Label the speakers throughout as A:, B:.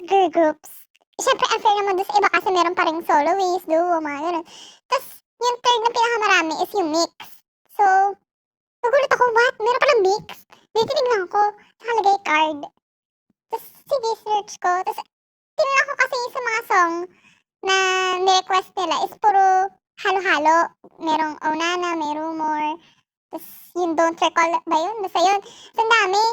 A: girl groups. Siyempre unfair naman dun sa iba kasi meron pa ring soloist, duo, mga gano'n. Tas yung third na pinakamarami is yung mix. So, nagulat ako, what? Meron palang mix? Di tinignan ko, nakalagay card. Tas sige, search ko. Tas tinignan ko kasi sa mga song na ni-request nila is puro halo-halo. Merong Oh Nana, may Rumor, tas yung Don't Recall ba yun? Basta yun. Tas ang dami.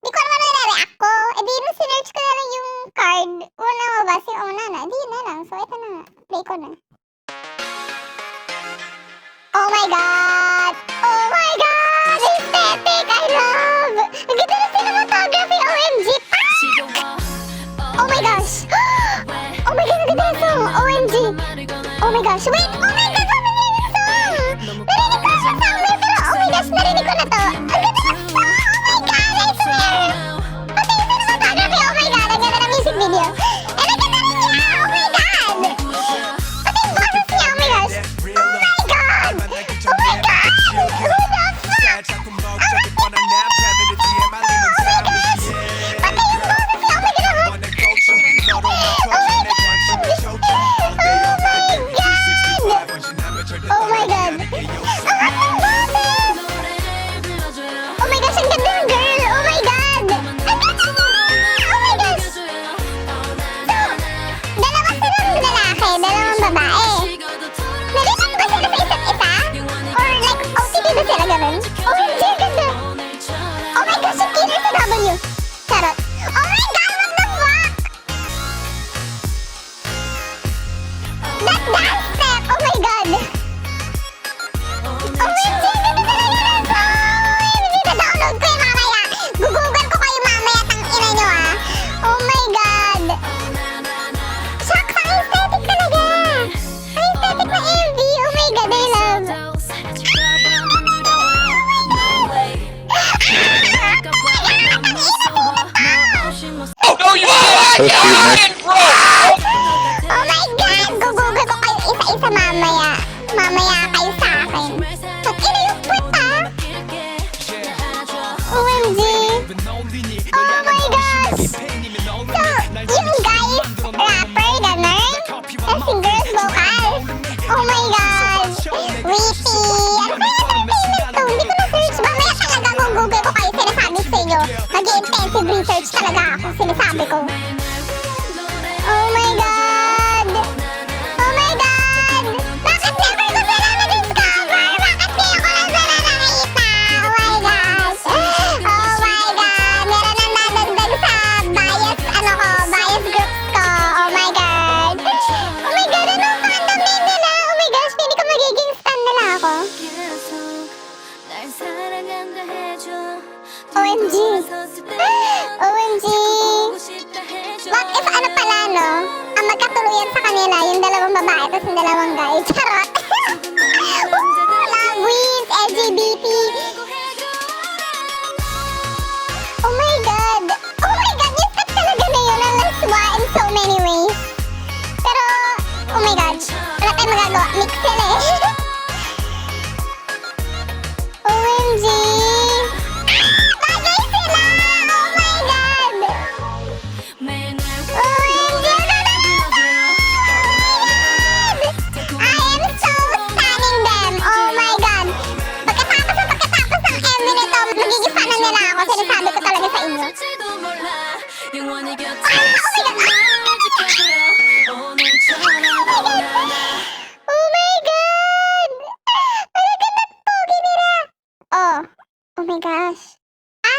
A: Di ko naman nare-react ko. Eh di nung sinerch ko na lang yung card, wala mabas yung Oh Nana. Di yun na lang. So ito na nga. Play ko na. Oh my God! Oh my God! Aesthetic! I love! Ang ganda ng cinematography! OMG! Oh my gosh! Oh my God! Ang ganda ng song! OMG! Oh my gosh! Wait! Oh my God! Pamilya yung song! Narinig ko yung song! Pero oh my gosh! Narinig ko na to! Ang ganda ng song! Oh my God! I swear! Pati yung cinematography! Oh my God! Ang ganda ng music video! And ang ganda rin niya! Oh my God! Pati yung boses niya! Oh my gosh! Oh my God! Oh my God! Who the fuck? Oh my God! Oh my God! Pati yung boses niya! Oh my God! Oh my God! Oh my God! Ang ganda ng boses! Oh my gosh, ang ganda ng girl! Oh my God! Ang ganda niya! Oh my gosh! So, dalawa silang lalaki, dalawang babae. Narinig ba sila sa isa't isa? Or like, OTP ba sila ganun? OMG, ang ganda! Oh my gosh, yung killer sa W! Charot! Oh my God, what the fuck? That dance step! Oh my God! OMG, ganda talaga ng song! OMG, na-download ko yung mamaya! Gugugan ko kayo mamaya, tang-ina nyo ah! Oh my God! Shucks, ang aesthetic talaga! Ang aesthetic na MV! Oh my God, I love!
B: Oh no, you can't, bro!
A: Oh my God! Gugugan ko kayo isa-isa mamaya. Mamaya kayo sa akin. Tag-ina yung puwet ah! OMG! Oh my gosh! So, yung guys, rapper, ganun? Tapos yung girls, vocals. Oh my God! Witty! Ano ba yung entertainment to? Hindi ko na-search. Mamaya talaga gugugan ko kayo. Sinasabi sa inyo. Mag-intensive research talaga ako. Sinasabi ko. Oh my God! Oh my God! Bakit never ko sila na-discover? Bakit di ako lang sila nakita? Oh my gosh! Oh my God! Meron nang nadagdag sa bias, bias groups ko. Oh my God! Oh my God! Anong fandom name nila? Oh my gosh! Pili ko magiging stan nila ako. OMG! OMG! What if ano pala, no? Ang magkatuluyan sa kanila, yung dalawang babae tapos yung dalawang guy. Charot! Love wins! LGBT! Oh my God! Oh my God! Yung step talaga na yun ang laswa in so many ways. Pero, oh my God! Wala tayong magagawa. Mix sila eh. OMG! Bagay sila! Oh my God! OMG! I am so stunning them! Oh my God! Pagkatapos ng MV nito, magiging fan na nila ako. Sinasabi ko talaga sa inyo. Oh my God! Oh my God! Ang ganda ng pogi nila! Oh! Oh my gosh!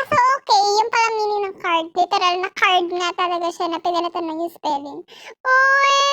A: So okay, yung pala meaning ng card. Literal na card nga talaga siya na pinalitan lang yung spelling. OMG!